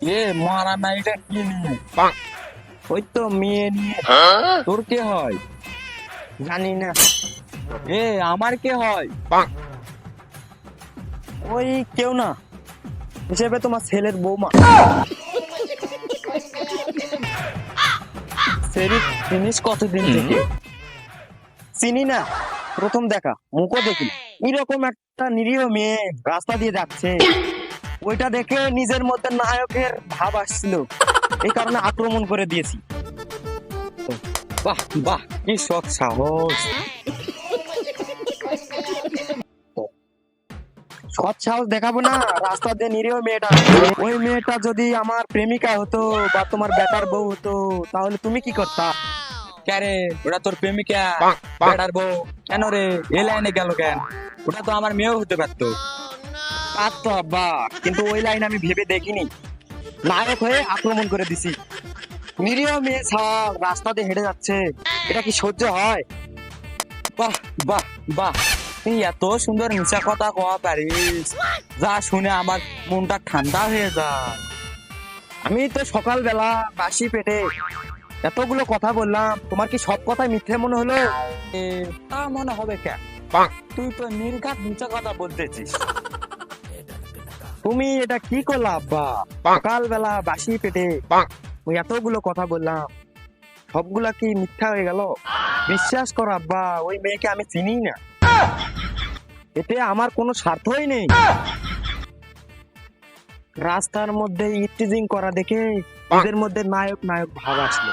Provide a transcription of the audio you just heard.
এ মারামারিটা কি নিয়ে? ওই তো মেয়ে নিয়ে। তোর কে হয়? জানি না। এ আমার কে হয়? ওই কেউ না, হিসেবে তোমার ছেলের বৌমা। সেরি জিনিস কতদিন থেকে? চিনি না, প্রথম দেখা, মুখও দেখি না। এরকম একটা নিরীহ মেয়ে রাস্তা দিয়ে যাচ্ছে, ওইটা দেখে নিজের মধ্যে নায়কের ভাব আসছিল, এই কারণে আক্রমণ করে দিয়েছি। বাহ বাহ, কি সৎ সাহস! সৎ সাহস দেখাবো না, রাস্তা দিয়ে নিরীহ মেয়েটা, ওই মেয়েটা যদি আমার প্রেমিকা হতো বা তোমার বেটার বউ হতো, তাহলে তুমি কি করতা? কে ওটা তোর প্রেমিকা? বেড়ার বউ? কেন রে, এ লাইনে গেল কেন? ওটা তো আমার মেয়েও হতে পারতো। পারতো আব্বা, কিন্তু ওই লাইন আমি ভেবে দেখিনি, নায়ক হয়ে আক্রমণ করে দিছি। নিরীহ মেয়ে ছাড় রাস্তা দিয়ে হেঁটে যাচ্ছে, এটা কি সহ্য হয়? বাহ বাহ বাহ, তুই এত সুন্দর মিশা কথা কওয়া পারিস, যা শুনে আমার মনটা ঠান্ডা হয়ে যায়। আমি তো সকালবেলা বাসি পেটে এতগুলো কথা বললাম, তোমার কি সব কথাই মিথ্যে মনে হলো? এ, তা মনে হবে কেন? তুই তো নির্ঘাত মিশা কথা বলতেছিস। তুমি এটা কি করলা আব্বা? সকালবেলা বাসি পেটে ওই এতগুলো কথা বললাম, সবগুলা কি মিথ্যা হয়ে গেল? বিশ্বাস করো আব্বা, ওই মেয়েকে আমি চিনি না, এতে আমার কোনো স্বার্থই নেই। রাস্তার মধ্যে ইফটিজিং করা দেখে ওদের মধ্যে নায়ক নায়ক ভাব আসলো।